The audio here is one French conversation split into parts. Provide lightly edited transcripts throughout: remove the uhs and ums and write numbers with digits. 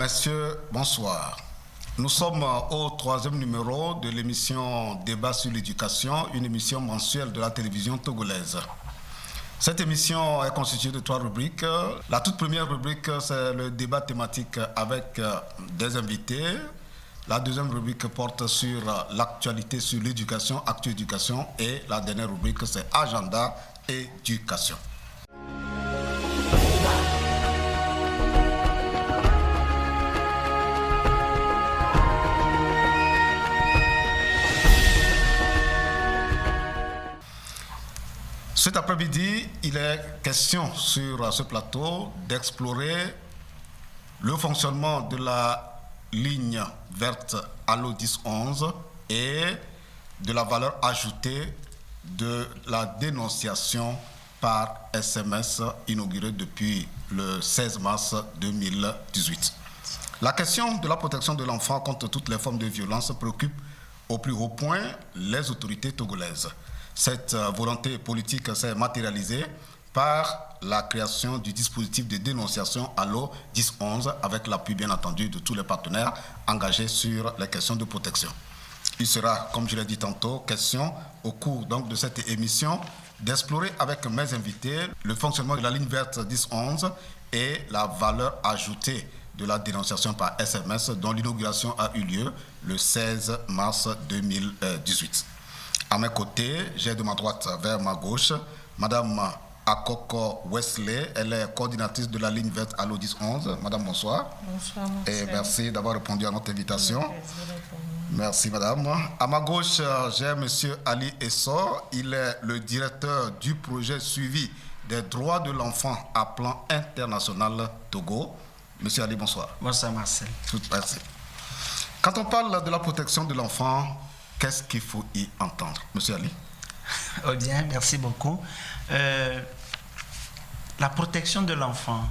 messieurs, bonsoir. Nous sommes au troisième numéro de l'émission Débat sur l'éducation, une émission mensuelle de la télévision togolaise. Cette émission est constituée de 3 rubriques. La toute première rubrique, c'est le débat thématique avec des invités. La deuxième rubrique porte sur l'actualité sur l'éducation, Actu Éducation. Et la dernière rubrique, c'est Agenda Éducation. Cet après-midi, il est question sur ce plateau d'explorer le fonctionnement de la ligne verte Allo 1011 et de la valeur ajoutée de la dénonciation par SMS inaugurée depuis le 16 mars 2018. La question de la protection de l'enfant contre toutes les formes de violence préoccupe au plus haut point les autorités togolaises. Cette volonté politique s'est matérialisée par la création du dispositif de dénonciation Allo 1011 avec l'appui bien entendu de tous les partenaires engagés sur les questions de protection. Il sera, comme je l'ai dit tantôt, question au cours donc de cette émission d'explorer avec mes invités le fonctionnement de la ligne verte 1011 et la valeur ajoutée de la dénonciation par SMS dont l'inauguration a eu lieu le 16 mars 2018. À mes côtés, j'ai de ma droite vers ma gauche Madame Akoko Wesley. Elle est coordinatrice de la ligne verte Allo 1011. Madame, bonsoir. Bonsoir, et merci d'avoir répondu à notre invitation. Merci, Madame. À ma gauche, j'ai Monsieur Ali Essor. Il est le directeur du projet suivi des droits de l'enfant à plan international Togo. Monsieur Ali, bonsoir. Bonsoir, Marcel. Merci. Quand on parle de la protection de l'enfant, qu'est-ce qu'il faut y entendre, Monsieur Ali? Oh bien, merci beaucoup. La protection de l'enfant,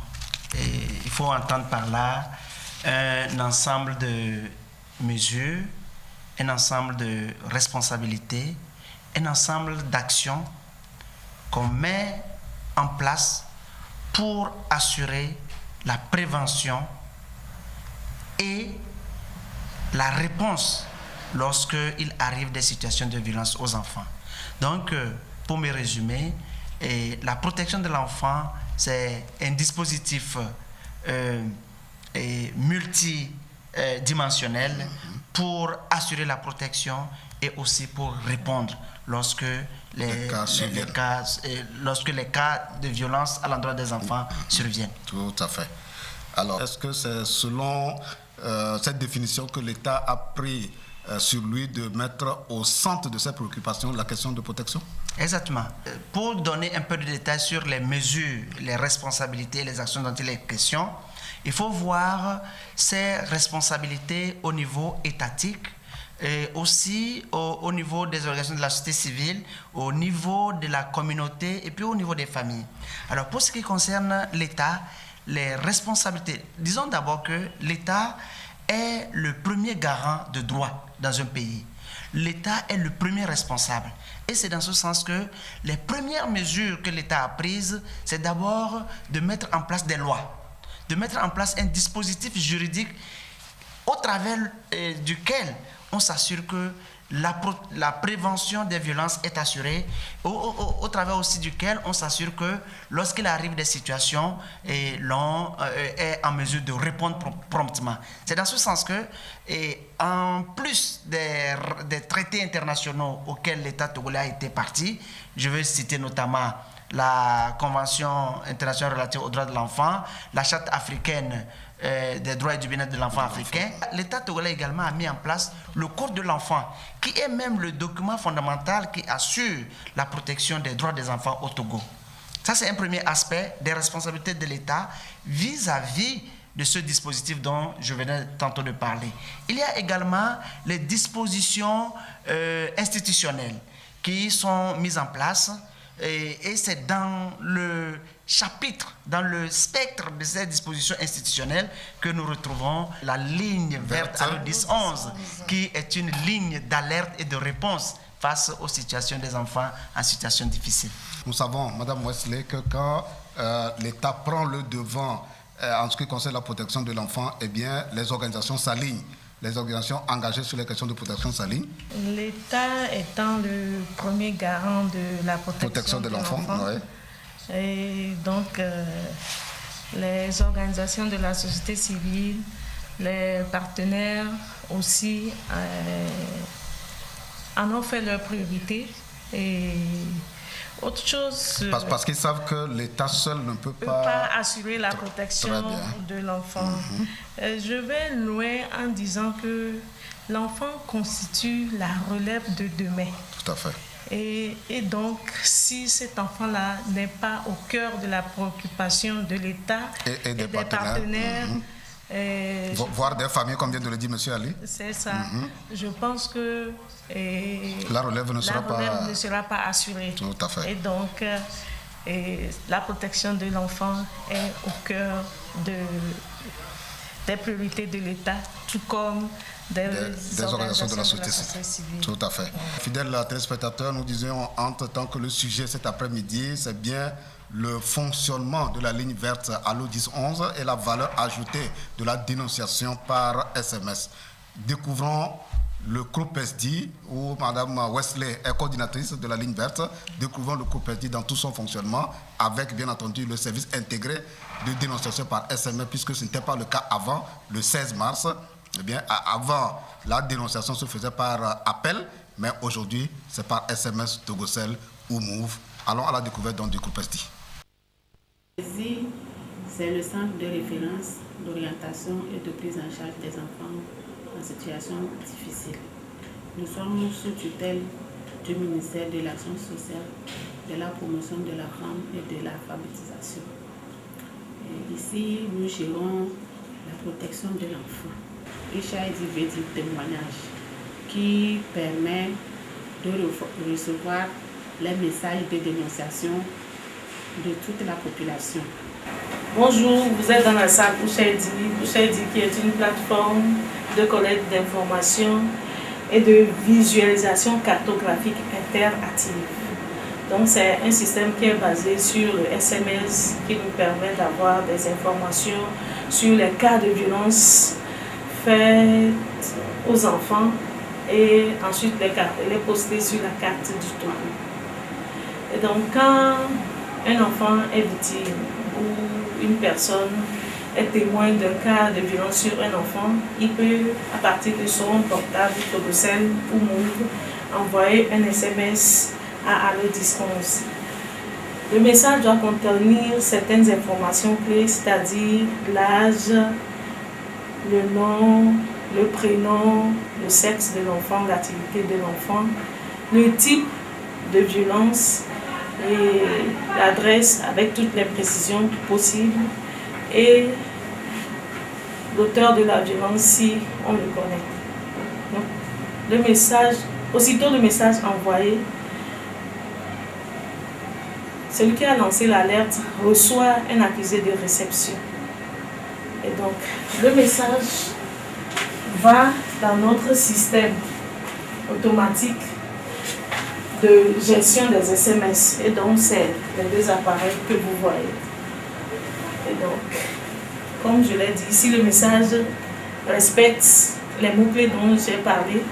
il faut entendre par là un ensemble de mesures, un ensemble de responsabilités, un ensemble d'actions qu'on met en place pour assurer la prévention et la réponse lorsqu'il arrive des situations de violence aux enfants. Donc, pour me résumer, la protection de l'enfant, c'est un dispositif multidimensionnel pour assurer la protection et aussi pour répondre lorsque les cas de violence à l'endroit des enfants surviennent. Tout à fait. Alors, est-ce que c'est selon cette définition que l'État a pris sur lui de mettre au centre de ses préoccupations la question de protection? Exactement. Pour donner un peu de détails sur les mesures, les responsabilités, les actions dont il est question, il faut voir ces responsabilités au niveau étatique, et aussi au niveau des organisations de la société civile, au niveau de la communauté et puis au niveau des familles. Alors pour ce qui concerne l'État, les responsabilités, disons d'abord que l'État est le premier garant de droit dans un pays. L'État est le premier responsable. Et c'est dans ce sens que les premières mesures que l'État a prises, c'est d'abord de mettre en place des lois, de mettre en place un dispositif juridique au travers duquel on s'assure que la prévention des violences est assurée, au travers aussi duquel on s'assure que lorsqu'il arrive des situations, l'on est en mesure de répondre promptement. C'est dans ce sens que, en plus des traités internationaux auxquels l'État togolais a été parti, je veux citer notamment la Convention internationale relative aux droits de l'enfant, la Charte africaine des droits et du bien-être de l'enfant africain. L'État togolais également a mis en place le Code de l'enfant, qui est même le document fondamental qui assure la protection des droits des enfants au Togo. Ça, c'est un premier aspect des responsabilités de l'État vis-à-vis de ce dispositif dont je venais tantôt de parler. Il y a également les dispositions institutionnelles qui sont mises en place et c'est dans le chapitre, dans le spectre de ces dispositions institutionnelles que nous retrouvons la ligne verte Allo 1011 qui est une ligne d'alerte et de réponse face aux situations des enfants en situation difficile. Nous savons, Madame Wesley, que quand l'État prend le devant en ce qui concerne la protection de l'enfant, eh bien, les organisations s'alignent. Les organisations engagées sur les questions de protection s'alignent. L'État étant le premier garant de la protection de l'enfant. Ouais. Et donc, les organisations de la société civile, les partenaires aussi en ont fait leur priorité. Et autre chose... Parce qu'ils savent que l'État seul ne peut pas assurer la protection de l'enfant. Je vais loin en disant que l'enfant constitue la relève de demain. Tout à fait. Et donc, si cet enfant-là n'est pas au cœur de la préoccupation de l'État et des partenaires voire des familles, comme vient de le dire M. Ali. C'est ça. Je pense que la relève ne sera pas assurée. Tout à fait. Et donc, la protection de l'enfant est au cœur des priorités de l'État, tout comme des organisations de la société civile. Tout à fait. Fidèles téléspectateurs, nous disions entre-temps que le sujet cet après-midi, c'est bien le fonctionnement de la ligne verte Allo 1011 et la valeur ajoutée de la dénonciation par SMS. Découvrons le groupe SD, où Mme Wesley est coordinatrice de la ligne verte. Découvrons le groupe SD dans tout son fonctionnement, avec bien entendu le service intégré de dénonciation par SMS, puisque ce n'était pas le cas avant le 16 mars. Eh bien, avant, la dénonciation se faisait par appel, mais aujourd'hui, c'est par SMS, Togocel ou Move. Allons à la découverte donc, du groupe SD. C'est le centre de référence, d'orientation et de prise en charge des enfants en situation difficile. Nous sommes sous tutelle du ministère de l'Action sociale, de la promotion de la femme et de l'alphabétisation. Ici, nous gérons la protection de l'enfant. Richard veut dire témoignage qui permet de recevoir les messages de dénonciation de toute la population. Bonjour, vous êtes dans la salle Boucherdi qui est une plateforme de collecte d'informations et de visualisation cartographique interactive. Donc c'est un système qui est basé sur le SMS qui nous permet d'avoir des informations sur les cas de violence faits aux enfants et ensuite les poster sur la carte du Togo. Et donc quand un enfant est victime ou une personne est témoin d'un cas de violence sur un enfant, il peut, à partir de son portable, Togocel ou Move, envoyer un SMS à Allo 1011. Le message doit contenir certaines informations clés, c'est-à-dire l'âge, le nom, le prénom, le sexe de l'enfant, l'activité de l'enfant, le type de violence et l'adresse avec toutes les précisions possibles et l'auteur de la violence si on le connaît. Donc, le message, aussitôt le message envoyé, celui qui a lancé l'alerte reçoit un accusé de réception. Et donc, le message va dans notre système automatique de gestion des SMS. Et donc, c'est les deux appareils que vous voyez. Et donc, comme je l'ai dit, si le message respecte les mots-clés dont j'ai parlé,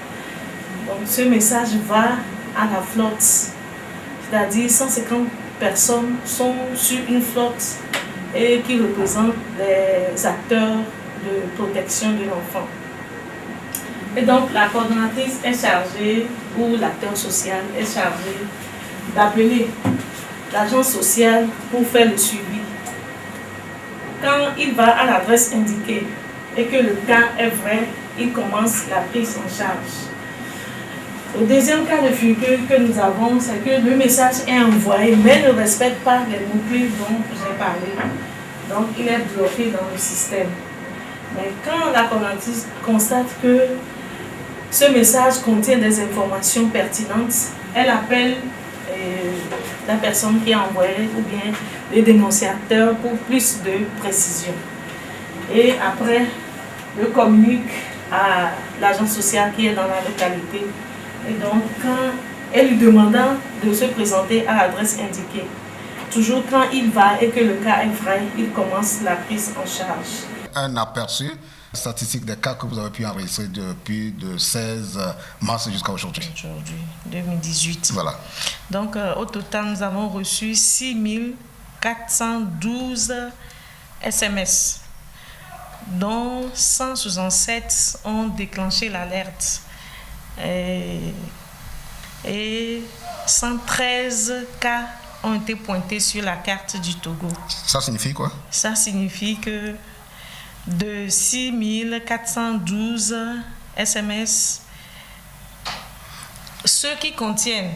donc ce message va à la flotte. C'est-à-dire 150 personnes sont sur une flotte et qui représentent les acteurs de protection de l'enfant. Et donc la coordonnatrice est chargée, ou l'acteur social est chargé d'appeler l'agence sociale pour faire le suivi. Quand il va à l'adresse indiquée et que le cas est vrai, il commence la prise en charge. Le deuxième cas de figure que nous avons, c'est que le message est envoyé mais ne respecte pas les mots-clés dont j'ai parlé. Donc il est bloqué dans le système. Mais quand la coordonnatrice constate que ce message contient des informations pertinentes, elle appelle la personne qui a envoyé ou bien les dénonciateurs pour plus de précision. Et après, le communique à l'agence sociale qui est dans la localité. Et donc, quand elle lui demandant de se présenter à l'adresse indiquée, toujours quand il va et que le cas est vrai, il commence la prise en charge. Un aperçu statistique des cas que vous avez pu enregistrer depuis le 16 mars jusqu'à aujourd'hui. Aujourd'hui, 2018. Voilà. Donc, au total, nous avons reçu 6412 SMS, dont 167 ont déclenché l'alerte et 113 cas ont été pointés sur la carte du Togo. Ça signifie quoi? Ça signifie que de 6412 SMS, ceux qui contiennent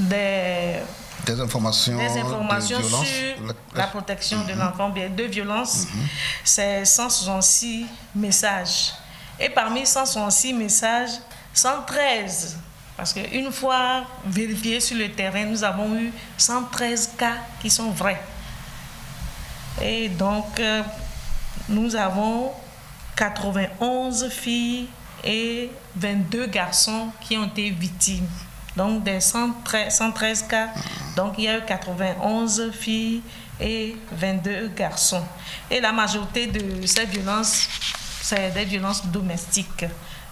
des informations de violence, sur la protection de l'enfant, bien de violence, c'est 166 messages. Et parmi 166 messages, 113, parce qu'une fois vérifié sur le terrain, nous avons eu 113 cas qui sont vrais. Et donc, nous avons 91 filles et 22 garçons qui ont été victimes. Donc, des 113 cas, donc il y a eu 91 filles et 22 garçons. Et la majorité de ces violences, c'est des violences domestiques.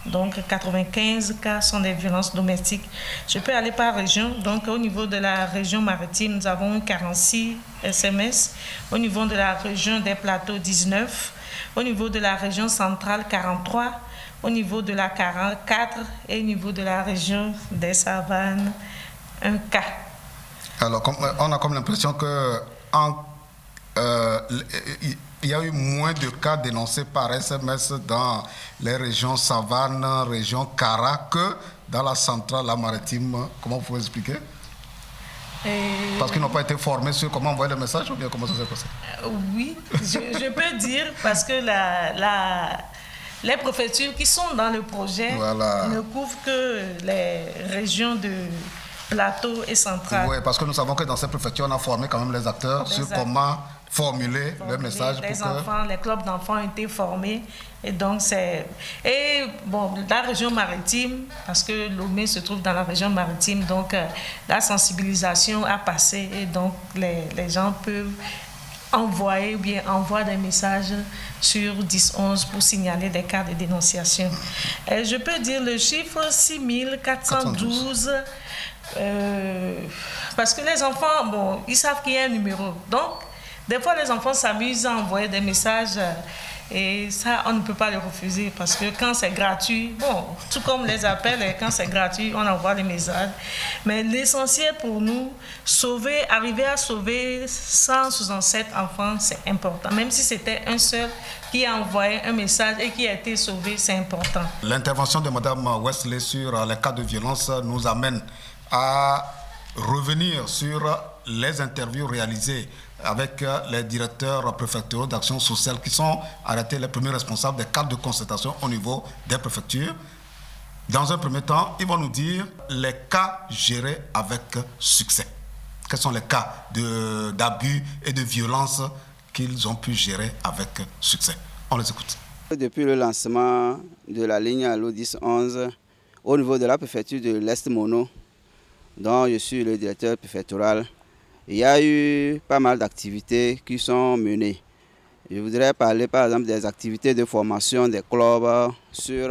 Donc, 95 cas sont des violences domestiques. Je peux aller par région. Donc, au niveau de la région maritime, nous avons 46 SMS. Au niveau de la région des plateaux, 19. Au niveau de la région centrale, 43. Au niveau de la 44. Et au niveau de la région des savanes, 1 cas. Alors, on a comme l'impression que il y a eu moins de cas dénoncés par SMS dans les régions Savane, région Kara, que dans la centrale, la maritime. Comment vous pouvez expliquer? Parce qu'ils n'ont pas été formés sur comment envoyer le message ou bien comment ça s'est passé? Oui, je peux dire parce que les préfectures qui sont dans le projet ne couvrent que les régions de plateau et centrale. Oui, parce que nous savons que dans ces préfectures, on a formé quand même les acteurs sur comment formuler le message. Les clubs d'enfants ont été formés. Et donc, la région maritime, parce que Lomé se trouve dans la région maritime, donc la sensibilisation a passé et donc les gens peuvent envoyer ou bien envoient des messages sur 1011 pour signaler des cas de dénonciation. Et je peux dire le chiffre 6412 parce que les enfants, ils savent qu'il y a un numéro. Donc, des fois, les enfants s'amusent à envoyer des messages et ça, on ne peut pas le refuser parce que quand c'est gratuit, tout comme les appels, quand c'est gratuit, on envoie les messages. Mais l'essentiel pour nous, arriver à sauver 167 enfants, c'est important. Même si c'était un seul qui a envoyé un message et qui a été sauvé, c'est important. L'intervention de Mme Wesley sur les cas de violence nous amène à revenir sur les interviews réalisées avec les directeurs préfectoraux d'action sociale qui sont arrêtés les premiers responsables des cadres de concertation au niveau des préfectures. Dans un premier temps, ils vont nous dire les cas gérés avec succès. Quels sont les cas d'abus et de violence qu'ils ont pu gérer avec succès? On les écoute. Depuis le lancement de la ligne Allo 1011 au niveau de la préfecture de l'Est-Mono, dont je suis le directeur préfectoral, il y a eu pas mal d'activités qui sont menées. Je voudrais parler par exemple des activités de formation des clubs sur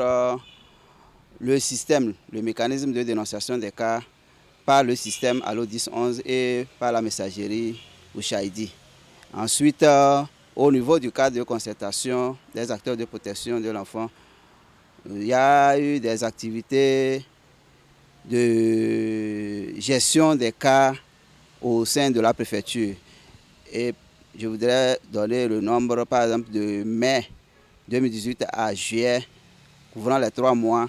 le système, le mécanisme de dénonciation des cas par le système Allo 1011 et par la messagerie Ushaidi. Ensuite, au niveau du cadre de concertation des acteurs de protection de l'enfant, il y a eu des activités de gestion des cas au sein de la préfecture. Et je voudrais donner le nombre, par exemple, de mai 2018 à juillet, couvrant les 3 mois.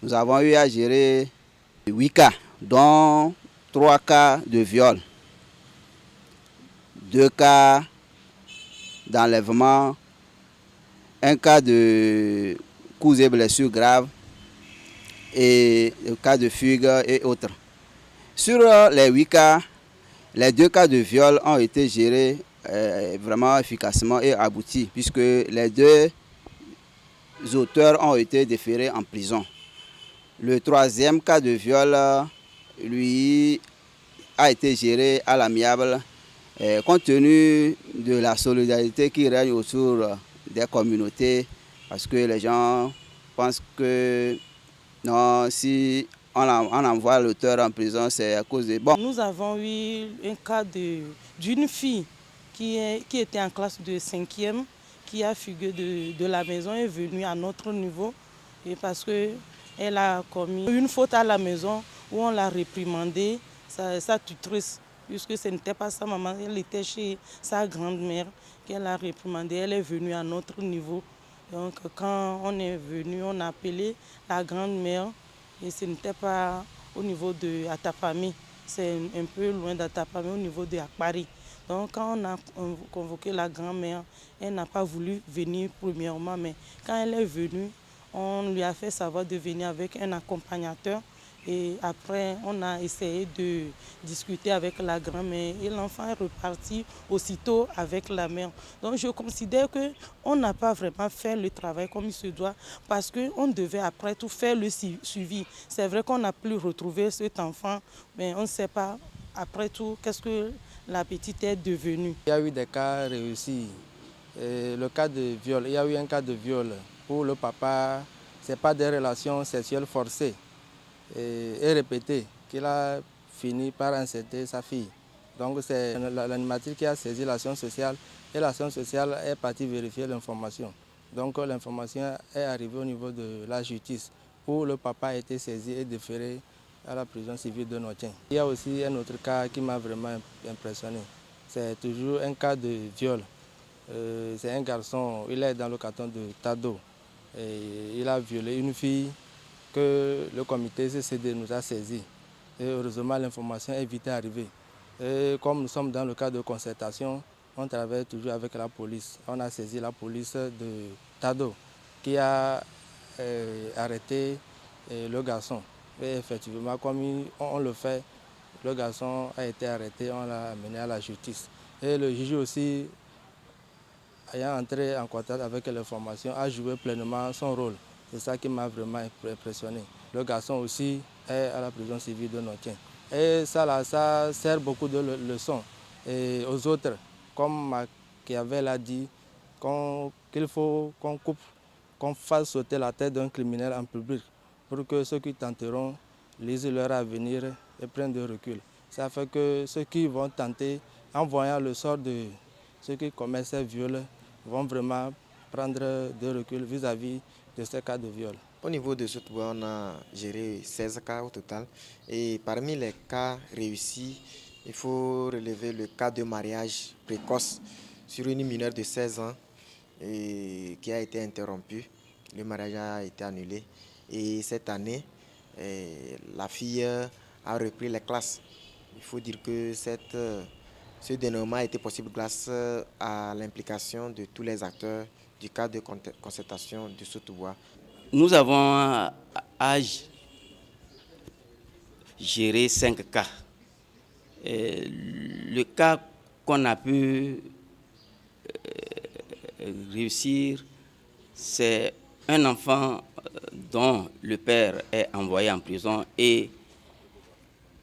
Nous avons eu à gérer 8 cas, dont 3 cas de viol, 2 cas d'enlèvement, 1 cas de coups et blessures graves et le cas de fugue et autres. Sur les 8 cas, les 2 cas de viol ont été gérés vraiment efficacement et aboutis, puisque les 2 auteurs ont été déférés en prison. Le 3e cas de viol, lui, a été géré à l'amiable Compte tenu de la solidarité qui règne autour des communautés, parce que les gens pensent que non, si on envoie l'auteur en prison, c'est à cause de... Bon. Nous avons eu un cas d'une fille qui était en classe de 5e, qui a fugué de la maison et est venue à notre niveau, et parce qu'elle a commis une faute à la maison où on l'a réprimandée, sa tutrice, puisque ce n'était pas sa maman, elle était chez sa grand-mère qu'elle a réprimandée, elle est venue à notre niveau. Donc quand on est venu, on a appelé la grand-mère et ce n'était pas au niveau de Atapami, c'est un peu loin d'Atapami, au niveau de Akpari. Donc quand on a convoqué la grand-mère, elle n'a pas voulu venir premièrement, mais quand elle est venue, on lui a fait savoir de venir avec un accompagnateur. Et après, on a essayé de discuter avec la grand-mère et l'enfant est reparti aussitôt avec la mère. Donc je considère qu'on n'a pas vraiment fait le travail comme il se doit parce qu'on devait après tout faire le suivi. C'est vrai qu'on a pu retrouver cet enfant, mais on ne sait pas après tout qu'est-ce que la petite est devenue. Il y a eu des cas réussis. Le cas de viol, il y a eu un cas de viol où le papa, ce n'est pas des relations sexuelles forcées. Et répété qu'il a fini par inciter sa fille. Donc c'est l'animatrice qui a saisi l'action sociale et l'action sociale est partie vérifier l'information. Donc l'information est arrivée au niveau de la justice où le papa a été saisi et déféré à la prison civile de Notien. Il y a aussi un autre cas qui m'a vraiment impressionné. C'est toujours un cas de viol. C'est un garçon, il est dans le canton de Tado. Et il a violé une fille que le comité CCD nous a saisi. Et heureusement, l'information est vite arrivée. Et comme nous sommes dans le cadre de concertation, on travaille toujours avec la police. On a saisi la police de Tado qui a arrêté le garçon. Et effectivement, comme on le fait, le garçon a été arrêté, on l'a amené à la justice. Et le juge aussi, ayant entré en contact avec l'information, a joué pleinement son rôle. C'est ça qui m'a vraiment impressionné. Le garçon aussi est à la prison civile de Notien. Et ça sert beaucoup de leçons et aux autres, comme Machiavel a dit, qu'il faut qu'on fasse sauter la tête d'un criminel en public pour que ceux qui tenteront lisent leur avenir et prennent de recul. Ça fait que ceux qui vont tenter, en voyant le sort de ceux qui commettent ces viols, vont vraiment prendre de recul vis-à-vis de ces cas de viol. Au niveau de Sotoua, on a géré 16 cas au total. Et parmi les cas réussis, il faut relever le cas de mariage précoce sur une mineure de 16 ans qui a été interrompu. Le mariage a été annulé. Et cette année, la fille a repris les classes. Il faut dire que ce dénouement a été possible grâce à l'implication de tous les acteurs du cadre de concertation de Sotoua. Nous avons à gérer 5 cas. Le cas qu'on a pu réussir, c'est un enfant dont le père est envoyé en prison et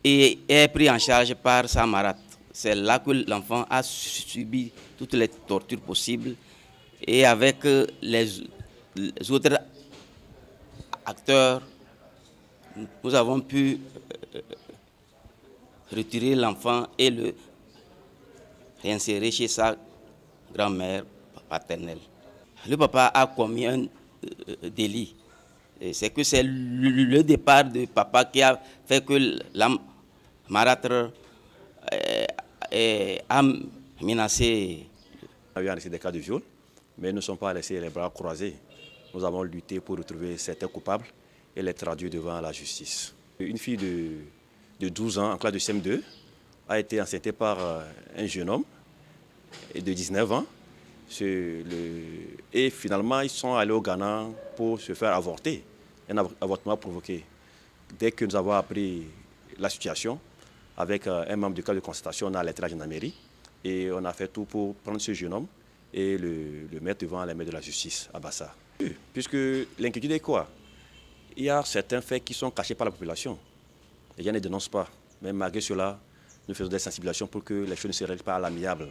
est pris en charge par sa marâtre. C'est là que l'enfant a subi toutes les tortures possibles et avec les autres acteurs, nous avons pu retirer l'enfant et le réinsérer chez sa grand-mère paternelle. Le papa a commis un délit. C'est que c'est le départ de papa qui a fait que la marâtre a menacé. On a eu des cas de viol, mais nous ne sommes pas laissés les bras croisés. Nous avons lutté pour retrouver certains coupables et les traduire devant la justice. Une fille de 12 ans en classe de CM2 a été enceintée par un jeune homme de 19 ans. Et finalement, ils sont allés au Ghana pour se faire avorter. Un avortement provoqué. Dès que nous avons appris la situation, avec un membre du cadre de concertation, on a alerté la gendarmerie et on a fait tout pour prendre ce jeune homme et le mettre devant les mains de la justice à Bassa. Puisque l'inquiétude est quoi? Il y a certains faits qui sont cachés par la population. Les gens ne dénoncent pas. Mais malgré cela, nous faisons des sensibilisations pour que les choses ne se règlent pas à l'amiable.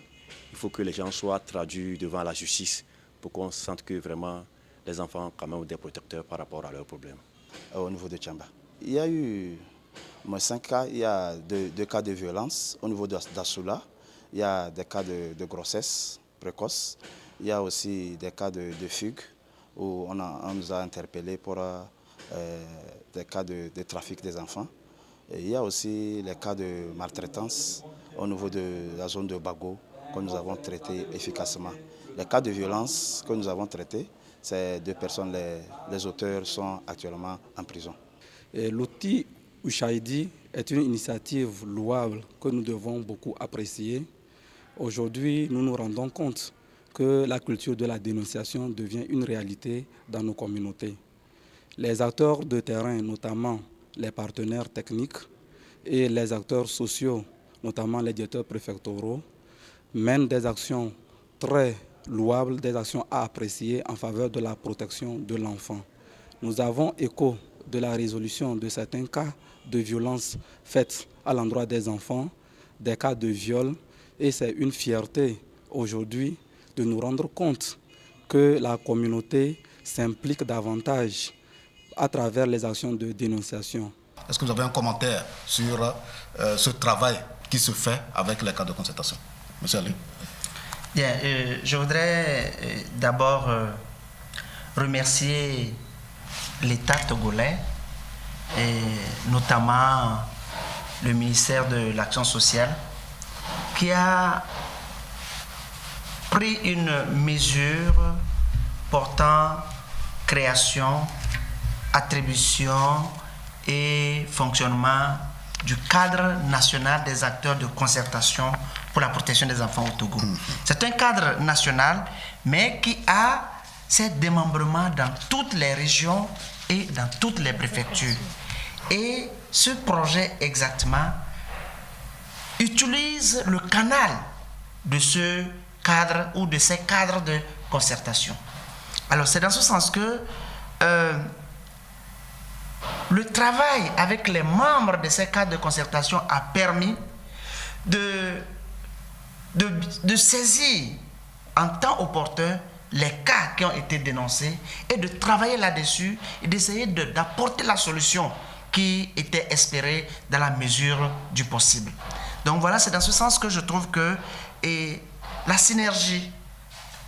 Il faut que les gens soient traduits devant la justice pour qu'on sente que vraiment les enfants ont quand même des protecteurs par rapport à leurs problèmes. Au niveau de Tchamba, il y a eu moins 5 cas, il y a 2 cas de violence. Au niveau d'Assoula, il y a des cas de grossesse précoce. Il y a aussi des cas de fugue où on nous a interpellés pour des cas de trafic des enfants. Et il y a aussi les cas de maltraitance au niveau de la zone de Bago que nous avons traité efficacement. Les cas de violence que nous avons traités, ces 2 personnes, les auteurs sont actuellement en prison. L'outil Ushaidi est une initiative louable que nous devons beaucoup apprécier. Aujourd'hui, nous nous rendons compte que la culture de la dénonciation devient une réalité dans nos communautés. Les acteurs de terrain, notamment les partenaires techniques et les acteurs sociaux, notamment les directeurs préfectoraux, mènent des actions très louables, des actions à apprécier en faveur de la protection de l'enfant. Nous avons écho de la résolution de certains cas de violences faites à l'endroit des enfants, des cas de viol, et c'est une fierté aujourd'hui de nous rendre compte que la communauté s'implique davantage à travers les actions de dénonciation. Est-ce que vous avez un commentaire sur ce travail qui se fait avec les cas de concertation? Monsieur Ali. Bien, je voudrais d'abord remercier l'État togolais et notamment le ministère de l'Action sociale qui a pris une mesure portant création, attribution et fonctionnement du cadre national des acteurs de concertation pour la protection des enfants au Togo. C'est un cadre national, mais qui a ses démembrements dans toutes les régions et dans toutes les préfectures. Et ce projet exactement utilise le canal de ce cadre ou de ces cadres de concertation. Alors c'est dans ce sens que le travail avec les membres de ces cadres de concertation a permis de saisir en temps opportun les cas qui ont été dénoncés et de travailler là-dessus et d'essayer d'apporter la solution qui était espérée dans la mesure du possible. Donc voilà, c'est dans ce sens que je trouve que la synergie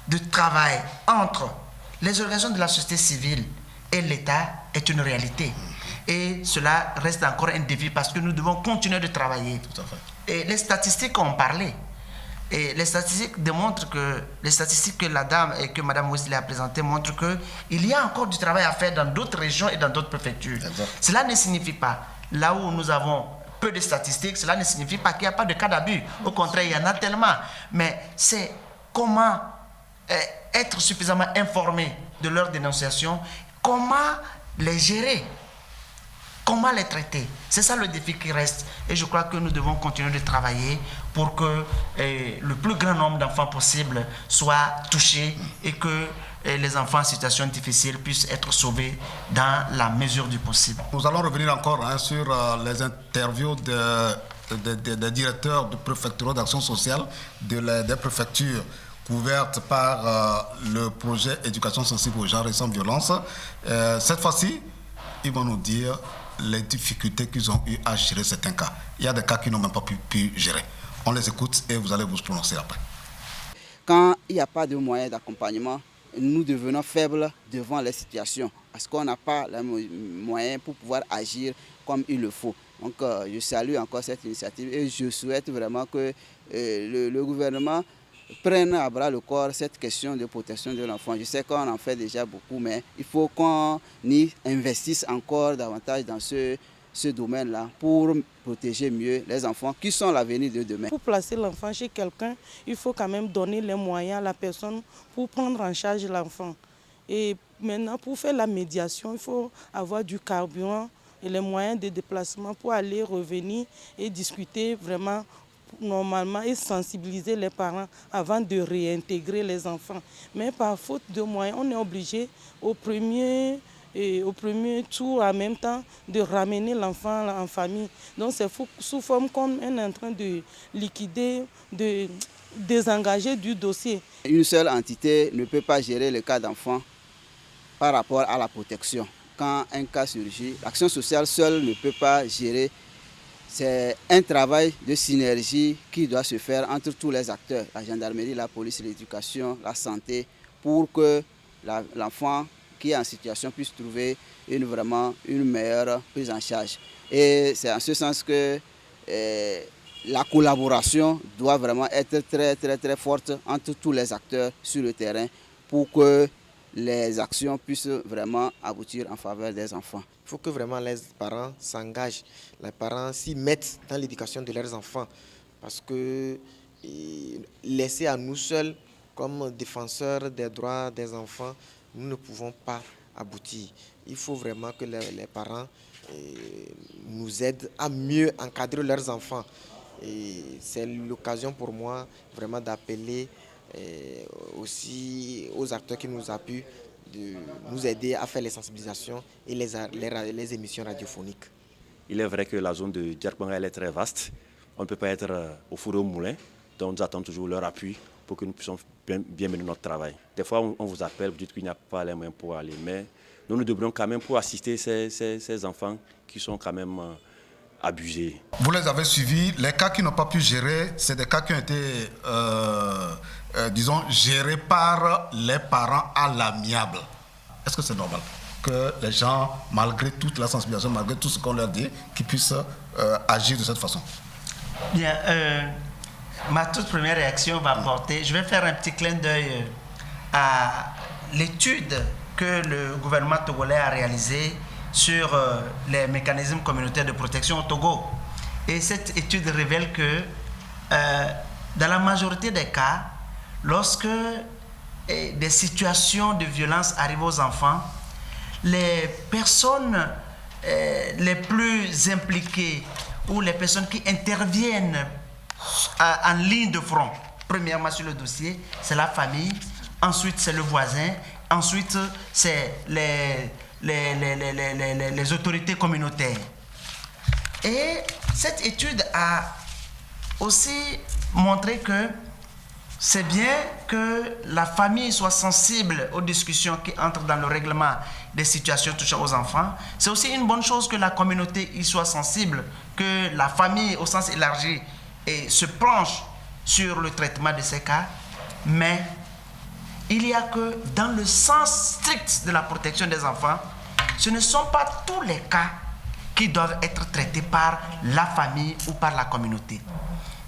de travail entre les organisations de la société civile et l'État est une réalité. Et cela reste encore un défi parce que nous devons continuer de travailler. Tout à fait. Et les statistiques ont parlé. Et les statistiques démontrent que, les statistiques que la dame et que Mme Wesley a présentées montrent qu'il y a encore du travail à faire dans d'autres régions et dans d'autres préfectures. Exact. Cela ne signifie pas, là où nous avons peu de statistiques, cela ne signifie pas qu'il n'y a pas de cas d'abus. Au contraire, il y en a tellement. Mais c'est comment être suffisamment informé de leur dénonciation, comment les gérer, comment les traiter. C'est ça le défi qui reste. Et je crois que nous devons continuer de travailler pour que le plus grand nombre d'enfants possible soient touchés et que les enfants en situation difficile puissent être sauvés dans la mesure du possible. Nous allons revenir encore sur les interviews des directeurs de préfecture d'action sociale des préfectures couvertes par le projet éducation sensible aux genres et sans violence. Cette fois-ci, ils vont nous dire les difficultés qu'ils ont eu à gérer certains cas. Il y a des cas qu'ils n'ont même pas pu gérer. On les écoute et vous allez vous prononcer après. Quand il n'y a pas de moyens d'accompagnement, nous devenons faibles devant les situations parce qu'on n'a pas les moyens pour pouvoir agir comme il le faut. Donc je salue encore cette initiative et je souhaite vraiment que le gouvernement prenne à bras le corps cette question de protection de l'enfant. Je sais qu'on en fait déjà beaucoup, mais il faut qu'on y investisse encore davantage dans ce domaine-là pour protéger mieux les enfants qui sont l'avenir de demain. Pour placer l'enfant chez quelqu'un, il faut quand même donner les moyens à la personne pour prendre en charge l'enfant. Et maintenant, pour faire la médiation, il faut avoir du carburant et les moyens de déplacement pour aller, revenir et discuter vraiment normalement et sensibiliser les parents avant de réintégrer les enfants. Mais par faute de moyens, on est obligé au premier et au premier tour, en même temps, de ramener l'enfant en famille. Donc c'est sous forme qu'on est en train de liquider, de désengager du dossier. Une seule entité ne peut pas gérer le cas d'enfant par rapport à la protection. Quand un cas surgit, l'action sociale seule ne peut pas gérer. C'est un travail de synergie qui doit se faire entre tous les acteurs, la gendarmerie, la police, l'éducation, la santé, pour que l'enfant qui est en situation puisse trouver vraiment une meilleure prise en charge. Et c'est en ce sens que la collaboration doit vraiment être très, très, très forte entre tous les acteurs sur le terrain pour que les actions puissent vraiment aboutir en faveur des enfants. Il faut que vraiment les parents s'engagent, les parents s'y mettent dans l'éducation de leurs enfants. Parce que laissés à nous seuls, comme défenseurs des droits des enfants, nous ne pouvons pas aboutir. Il faut vraiment que les parents nous aident à mieux encadrer leurs enfants. Et c'est l'occasion pour moi vraiment d'appeler aussi aux acteurs qui nous appuient de nous aider à faire les sensibilisations et les émissions radiophoniques. Il est vrai que la zone de Djerkbanga est très vaste. On ne peut pas être au four et au moulin. Donc nous attendons toujours leur appui pour que nous puissions bien mener notre travail. Des fois, on vous appelle, vous dites qu'il n'y a pas les moyens pour aller, mais nous devons quand même pour assister ces enfants qui sont quand même abusés. Vous les avez suivis. Les cas qui n'ont pas pu gérer, c'est des cas qui ont été, disons, gérés par les parents à l'amiable. Est-ce que c'est normal que les gens, malgré toute la sensibilisation, malgré tout ce qu'on leur dit, qu'ils puissent agir de cette façon? Bien, ma toute première réaction va porter, je vais faire un petit clin d'œil à l'étude que le gouvernement togolais a réalisée sur les mécanismes communautaires de protection au Togo. Et cette étude révèle que dans la majorité des cas, lorsque des situations de violence arrivent aux enfants, les personnes les plus impliquées ou les personnes qui interviennent en ligne de front, premièrement sur le dossier, c'est la famille, ensuite c'est le voisin, ensuite c'est les autorités communautaires. Et cette étude a aussi montré que c'est bien que la famille soit sensible aux discussions qui entrent dans le règlement des situations touchant aux enfants. C'est aussi une bonne chose que la communauté y soit sensible, que la famille au sens élargi se penche sur le traitement de ces cas. Mais il y a que dans le sens strict de la protection des enfants, ce ne sont pas tous les cas qui doivent être traités par la famille ou par la communauté.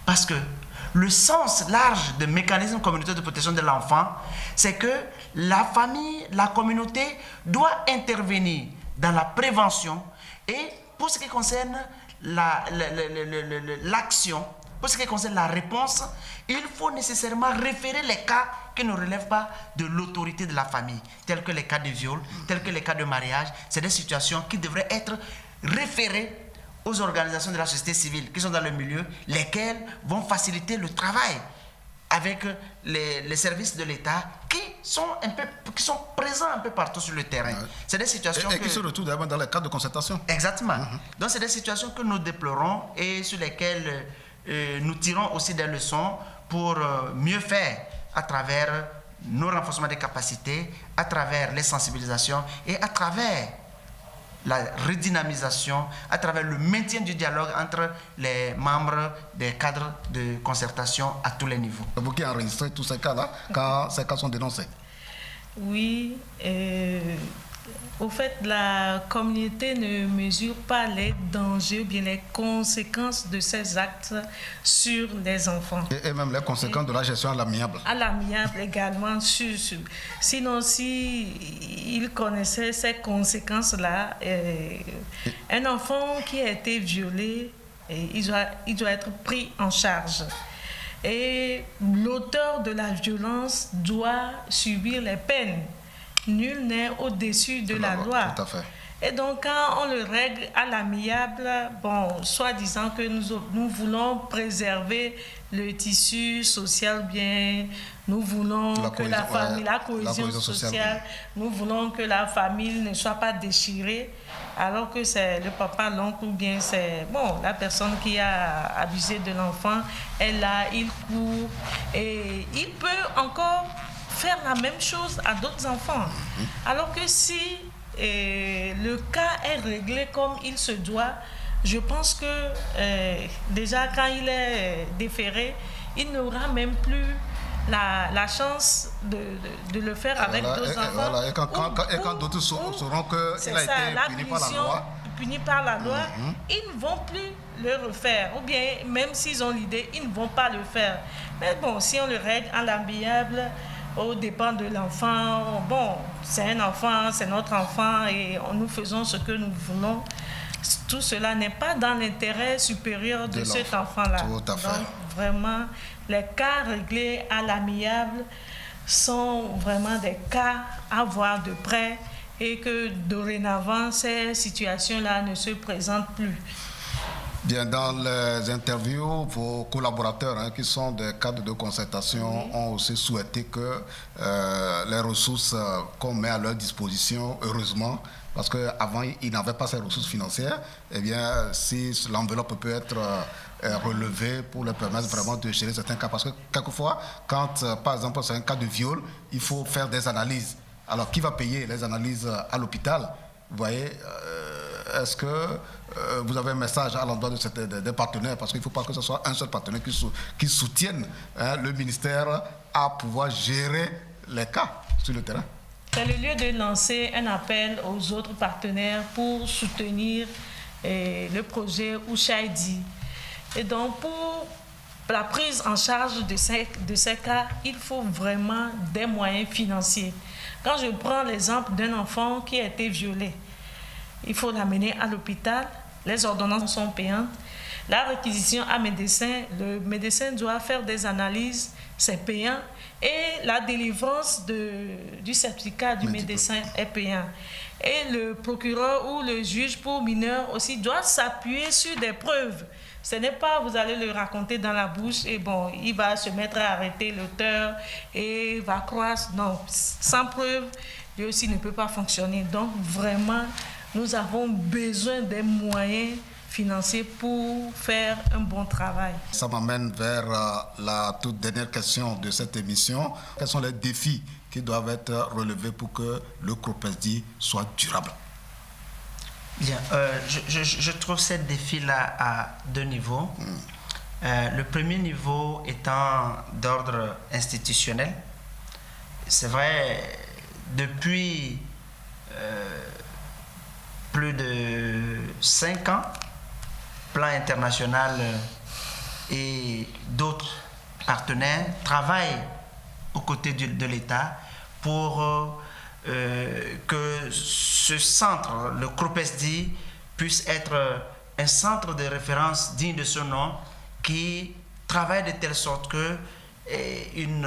Parce que le sens large des mécanismes communautaires de protection de l'enfant, c'est que la famille, la communauté doit intervenir dans la prévention et pour ce qui concerne l'action, pour ce qui concerne la réponse, il faut nécessairement référer les cas qui ne relèvent pas de l'autorité de la famille, tels que les cas de viol, tels que les cas de mariage. C'est des situations qui devraient être référées aux organisations de la société civile qui sont dans le milieu, lesquelles vont faciliter le travail avec les services de l'État qui sont présents un peu partout sur le terrain. C'est des situations qui se retrouvent d'abord dans les cas de concertation. Exactement. Donc c'est des situations que nous déplorons et sur lesquelles nous tirons aussi des leçons pour mieux faire à travers nos renforcements des capacités, à travers les sensibilisations et à travers la redynamisation, à travers le maintien du dialogue entre les membres des cadres de concertation à tous les niveaux. Vous qui enregistrez tous ces cas-là, quand ces cas sont dénoncés? Oui, au fait, la communauté ne mesure pas les dangers ou bien les conséquences de ces actes sur les enfants. Et même les conséquences de la gestion à l'amiable. À l'amiable également. Sinon, si ils connaissaient ces conséquences-là, un enfant qui a été violé, il doit être pris en charge. Et l'auteur de la violence doit subir les peines. Nul n'est au-dessus de la loi. Tout à fait. Et donc, quand on le règle à l'amiable, bon, soi-disant que nous voulons préserver le tissu social bien, nous voulons la cohésion sociale, nous voulons que la famille ne soit pas déchirée, alors que c'est le papa, l'oncle ou bien c'est la personne qui a abusé de l'enfant, elle là, il court et il peut encore faire la même chose à d'autres enfants. Alors que si le cas est réglé comme il se doit, je pense que déjà quand il est déféré, il n'aura même plus la chance de le faire avec d'autres enfants. Et quand d'autres sauront qu'il a été puni par la loi, ils ne vont plus le refaire. Ou bien, même s'ils ont l'idée, ils ne vont pas le faire. Mais bon, si on le règle à l'amiable, au dépend de l'enfant, bon, c'est un enfant, c'est notre enfant et nous faisons ce que nous voulons. Tout cela n'est pas dans l'intérêt supérieur de cet enfant-là. Tout à fait. Donc, vraiment, les cas réglés à l'amiable sont vraiment des cas à voir de près et que dorénavant, ces situations-là ne se présentent plus. Bien, dans les interviews, vos collaborateurs, qui sont des cadres de concertation, ont aussi souhaité que les ressources qu'on met à leur disposition, heureusement, parce qu'avant, ils n'avaient pas ces ressources financières, eh bien, si l'enveloppe peut être relevée pour leur permettre vraiment de gérer certains cas. Parce que quelquefois, quand, par exemple, c'est un cas de viol, il faut faire des analyses. Alors, qui va payer les analyses à l'hôpital? Vous voyez, est-ce que vous avez un message à l'endroit des partenaires? Parce qu'il ne faut pas que ce soit un seul partenaire qui soutienne le ministère à pouvoir gérer les cas sur le terrain. C'est le lieu de lancer un appel aux autres partenaires pour soutenir le projet Ushaidi. Et donc, pour la prise en charge de ces cas, il faut vraiment des moyens financiers. Quand je prends l'exemple d'un enfant qui a été violé, il faut l'amener à l'hôpital, les ordonnances sont payantes, la réquisition à médecin, le médecin doit faire des analyses, c'est payant, et la délivrance du certificat du médecin est payant. Et le procureur ou le juge pour mineurs aussi doit s'appuyer sur des preuves. Ce n'est pas vous allez le raconter dans la bouche et bon, il va se mettre à arrêter l'auteur et va croire. Non, sans preuve, lui aussi ne peut pas fonctionner. Donc vraiment, nous avons besoin des moyens financiers pour faire un bon travail. Ça m'amène vers la toute dernière question de cette émission. Quels sont les défis qui doivent être relevés pour que le CROPESDI soit durable? Bien, je trouve ces défis-là à deux niveaux. Le premier niveau étant d'ordre institutionnel. C'est vrai, depuis plus de 5 ans, Plan international et d'autres partenaires travaillent aux côtés de l'État pour que ce centre, le CROPESDI, puisse être un centre de référence digne de son nom qui travaille de telle sorte que une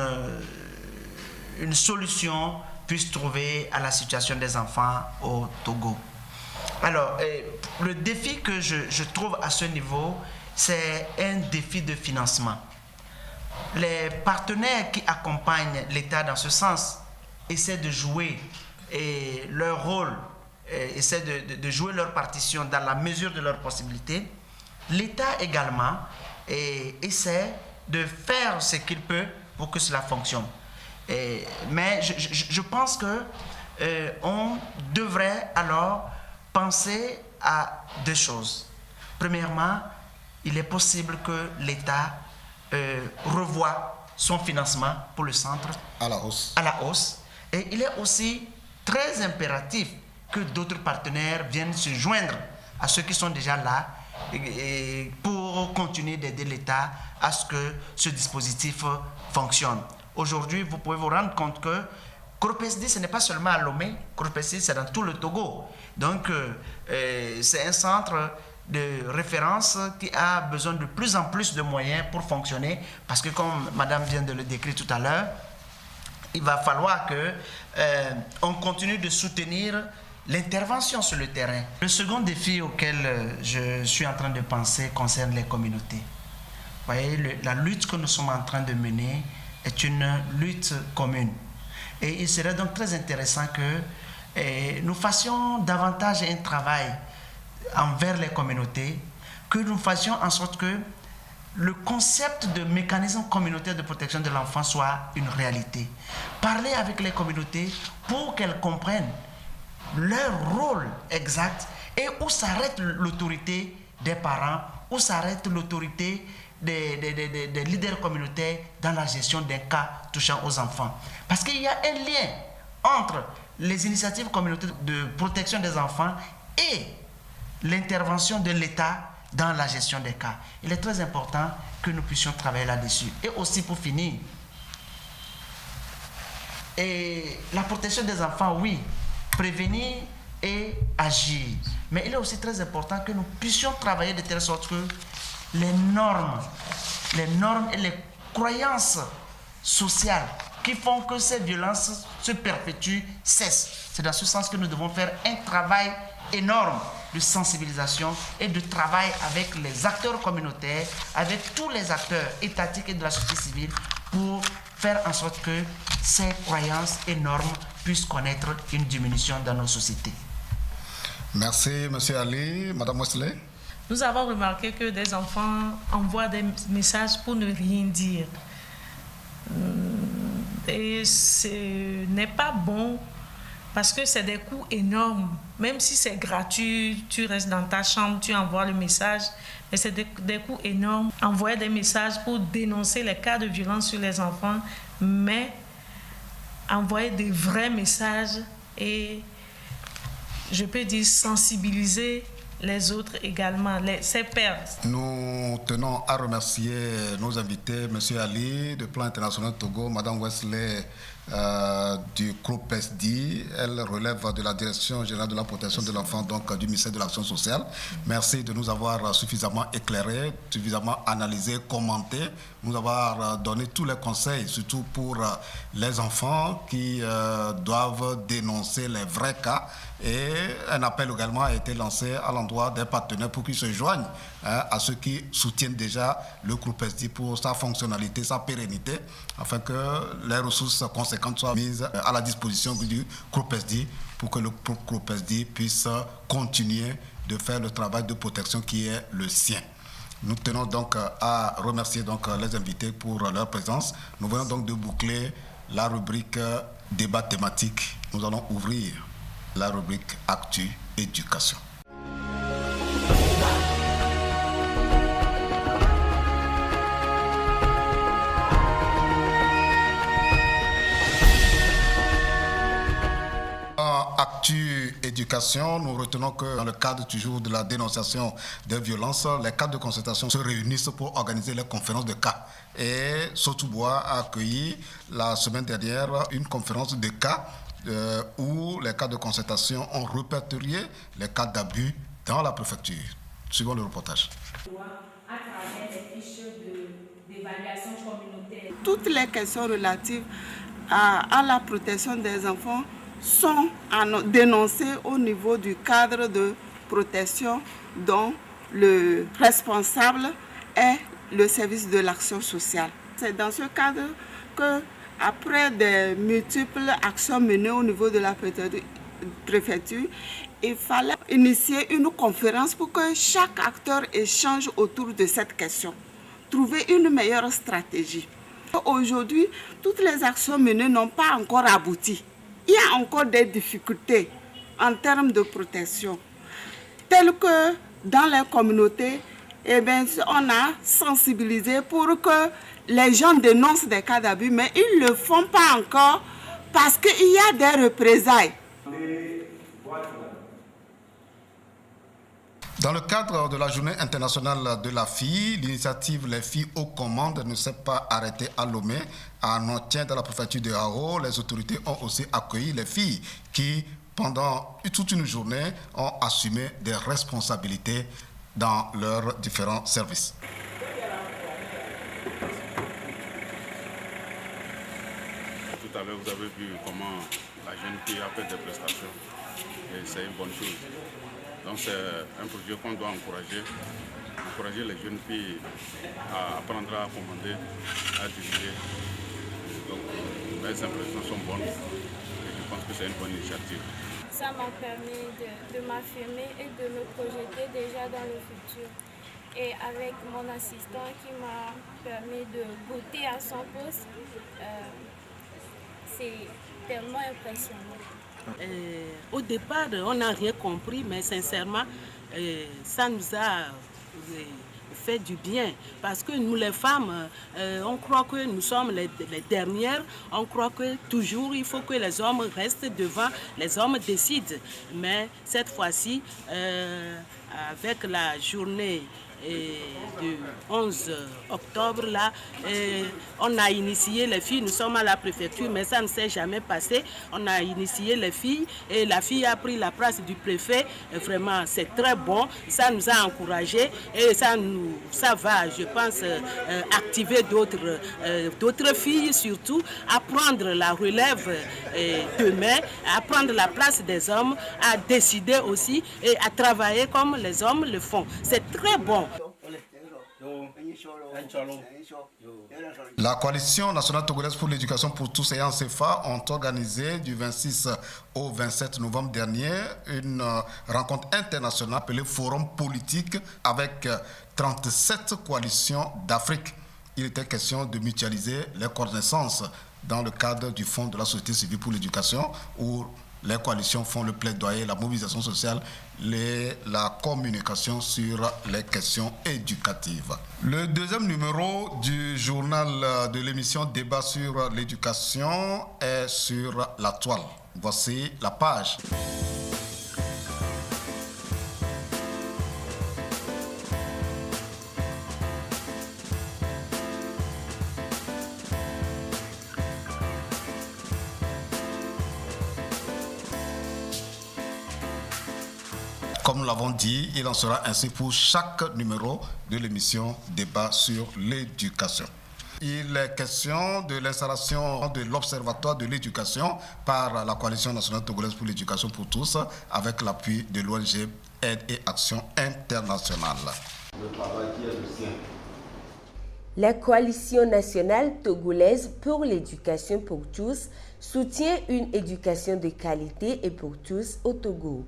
solution puisse trouver à la situation des enfants au Togo. Alors, le défi que je trouve à ce niveau, c'est un défi de financement. Les partenaires qui accompagnent l'État dans ce sens essaient de jouer leur rôle, essaient de jouer leur partition dans la mesure de leurs possibilités. L'État également essaie de faire ce qu'il peut pour que cela fonctionne. Mais je pense qu'on devrait alors penser à deux choses. Premièrement, il est possible que l'État revoie son financement pour le centre à la hausse. Et il est aussi très impératif que d'autres partenaires viennent se joindre à ceux qui sont déjà là et pour continuer d'aider l'État à ce que ce dispositif fonctionne. Aujourd'hui, vous pouvez vous rendre compte que CROPESDI, ce n'est pas seulement à Lomé, CROPESDI, c'est dans tout le Togo. Donc, c'est un centre de référence qui a besoin de plus en plus de moyens pour fonctionner, parce que comme Madame vient de le décrire tout à l'heure, il va falloir qu'on continue de soutenir l'intervention sur le terrain. Le second défi auquel je suis en train de penser concerne les communautés. Vous voyez, la lutte que nous sommes en train de mener est une lutte commune. Et il serait donc très intéressant que nous fassions davantage un travail envers les communautés, que nous fassions en sorte que le concept de mécanisme communautaire de protection de l'enfant soit une réalité. Parler avec les communautés pour qu'elles comprennent leur rôle exact et où s'arrête l'autorité des parents, où s'arrête l'autorité des leaders communautaires dans la gestion d'un cas touchant aux enfants. Parce qu'il y a un lien entre les initiatives communautaires de protection des enfants et l'intervention de l'État dans la gestion des cas. Il est très important que nous puissions travailler là-dessus. Et aussi pour finir, et la protection des enfants, oui, prévenir et agir. Mais il est aussi très important que nous puissions travailler de telle sorte que les normes et les croyances sociales qui font que ces violences se perpétuent cessent. C'est dans ce sens que nous devons faire un travail énorme de sensibilisation et de travail avec les acteurs communautaires, avec tous les acteurs étatiques et de la société civile pour faire en sorte que ces croyances et normes puissent connaître une diminution dans nos sociétés. Merci, M. Ali. Mme Wesley. Nous avons remarqué que des enfants envoient des messages pour ne rien dire. Et ce n'est pas bon parce que c'est des coûts énormes. Même si c'est gratuit, tu restes dans ta chambre, tu envoies le message, mais c'est des coûts énormes. Envoyer des messages pour dénoncer les cas de violence sur les enfants, mais envoyer des vrais messages et, je peux dire, sensibiliser les autres également, ces pères. Nous tenons à remercier nos invités, M. Ali, de Plan International Togo, Mme Wesley du groupe SD. Elle relève de la Direction générale de la protection de l'enfant, donc du ministère de l'Action sociale. Merci de nous avoir suffisamment éclairés, suffisamment analysés, commentés, nous avoir donné tous les conseils, surtout pour les enfants qui doivent dénoncer les vrais cas. Et un appel également a été lancé à l'endroit des partenaires pour qu'ils se joignent à ceux qui soutiennent déjà le groupe SD pour sa fonctionnalité, sa pérennité, afin que les ressources conséquentes soient mises à la disposition du groupe SD pour que le groupe SD puisse continuer de faire le travail de protection qui est le sien. Nous tenons donc à remercier donc les invités pour leur présence. Nous venons donc de boucler la rubrique débat thématique. Nous allons ouvrir la rubrique Actu Éducation. Actu Éducation, nous retenons que dans le cadre toujours de la dénonciation des violences, les cadres de concertation se réunissent pour organiser les conférences de cas. Et Sotoubois a accueilli la semaine dernière une conférence de cas où les cas de concertation ont répertorié les cas d'abus dans la préfecture. Suivons le reportage. À travers les fiches d'évaluation communautaire. Toutes les questions relatives à la protection des enfants sont dénoncées au niveau du cadre de protection dont le responsable est le service de l'action sociale. C'est dans ce cadre que, après des multiples actions menées au niveau de la préfecture, il fallait initier une conférence pour que chaque acteur échange autour de cette question, trouver une meilleure stratégie. Aujourd'hui, toutes les actions menées n'ont pas encore abouti. Il y a encore des difficultés en termes de protection, telles que dans les communautés, on a sensibilisé pour que les gens dénoncent des cas d'abus, mais ils ne le font pas encore parce qu'il y a des représailles. Dans le cadre de la Journée internationale de la fille, l'initiative Les filles aux commandes ne s'est pas arrêtée à Lomé. À Nontien, dans la préfecture de Haro, les autorités ont aussi accueilli les filles qui, pendant toute une journée, ont assumé des responsabilités dans leurs différents services. Tout à l'heure, vous avez vu comment la jeune fille a fait des prestations. et c'est une bonne chose. Donc c'est un projet qu'on doit encourager les jeunes filles à apprendre à commander, à diriger. Donc mes impressions sont bonnes et je pense que c'est une bonne initiative. Ça m'a permis de m'affirmer et de me projeter déjà dans le futur. Et avec mon assistant qui m'a permis de goûter à son poste, c'est tellement impressionnant. Au départ, on n'a rien compris, mais sincèrement, ça nous a fait du bien. Parce que nous, les femmes, on croit que nous sommes les dernières. On croit que toujours, il faut que les hommes restent devant, les hommes décident. Mais cette fois-ci, avec la journée du 11 octobre, là, on a initié les filles. Nous sommes à la préfecture, mais ça ne s'est jamais passé. On a initié les filles et la fille a pris la place du préfet. Vraiment, c'est très bon. Ça nous a encouragés et ça va, je pense, activer d'autres filles, surtout, à prendre la relève demain, à prendre la place des hommes, à décider aussi et à travailler comme les hommes le font. C'est très bon. La coalition nationale togolaise pour l'éducation pour tous et en CFA ont organisé du 26 au 27 novembre dernier une rencontre internationale appelée Forum politique avec 37 coalitions d'Afrique. Il était question de mutualiser les connaissances dans le cadre du Fonds de la société civile pour l'éducation où les coalitions font le plaidoyer, la mobilisation sociale, la communication sur les questions éducatives. Le deuxième numéro du journal de l'émission Débat sur l'éducation est sur la toile. Voici la page. Comme nous l'avons dit, il en sera ainsi pour chaque numéro de l'émission Débat sur l'éducation. Il est question de l'installation de l'Observatoire de l'éducation par la Coalition nationale togolaise pour l'éducation pour tous avec l'appui de l'ONG Aide et Action internationale. Le travail qui est le sien. La Coalition nationale togolaise pour l'éducation pour tous soutient une éducation de qualité et pour tous au Togo.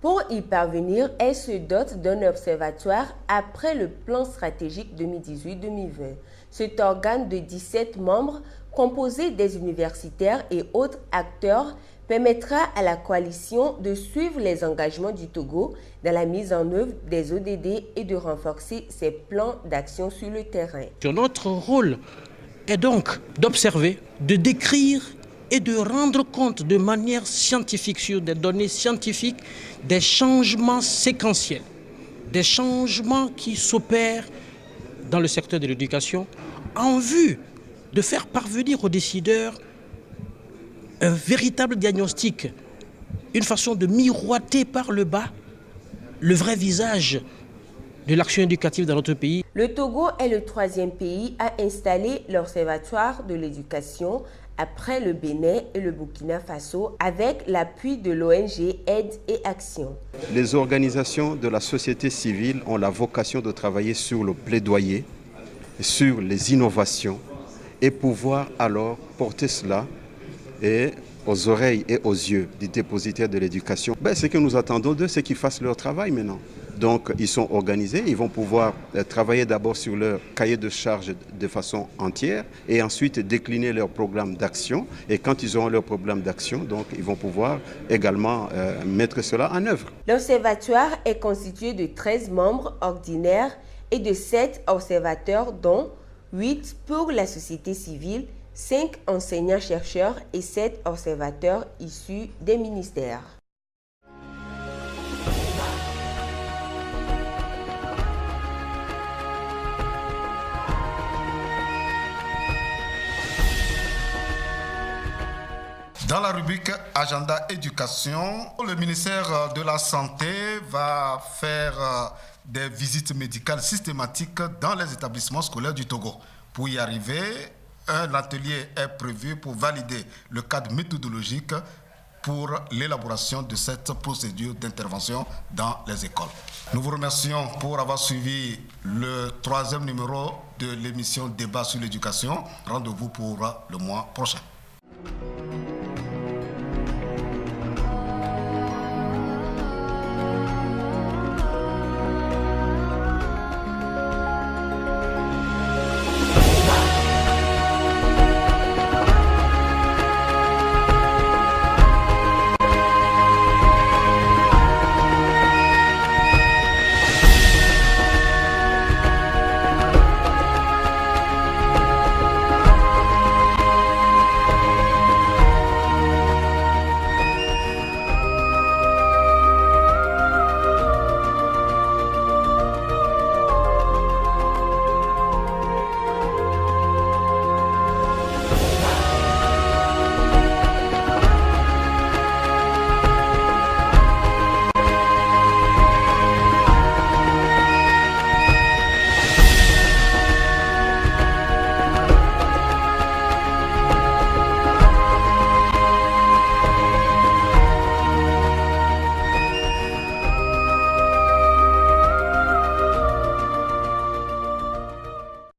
Pour y parvenir, elle se dote d'un observatoire après le plan stratégique 2018-2020. Cet organe de 17 membres, composé des universitaires et autres acteurs, permettra à la coalition de suivre les engagements du Togo dans la mise en œuvre des ODD et de renforcer ses plans d'action sur le terrain. Notre rôle est donc d'observer, de décrire et de rendre compte de manière scientifique, sur des données scientifiques, des changements séquentiels, des changements qui s'opèrent dans le secteur de l'éducation en vue de faire parvenir aux décideurs un véritable diagnostic, une façon de miroiter par le bas le vrai visage de l'action éducative dans notre pays. Le Togo est le 3e pays à installer l'Observatoire de l'éducation après le Bénin et le Burkina Faso avec l'appui de l'ONG Aide et Action. Les organisations de la société civile ont la vocation de travailler sur le plaidoyer, sur les innovations et pouvoir alors porter cela aux oreilles et aux yeux des dépositaires de l'éducation. Ce que nous attendons d'eux, c'est qu'ils fassent leur travail maintenant. Donc ils sont organisés, ils vont pouvoir travailler d'abord sur leur cahier de charges de façon entière et ensuite décliner leur programme d'action. Et quand ils auront leur programme d'action, donc ils vont pouvoir également mettre cela en œuvre. L'observatoire est constitué de 13 membres ordinaires et de 7 observateurs, dont 8 pour la société civile, 5 enseignants-chercheurs et 7 observateurs issus des ministères. Dans la rubrique Agenda Éducation, le ministère de la Santé va faire des visites médicales systématiques dans les établissements scolaires du Togo. Pour y arriver, un atelier est prévu pour valider le cadre méthodologique pour l'élaboration de cette procédure d'intervention dans les écoles. Nous vous remercions pour avoir suivi le 3e numéro de l'émission Débat sur l'éducation. Rendez-vous pour le mois prochain.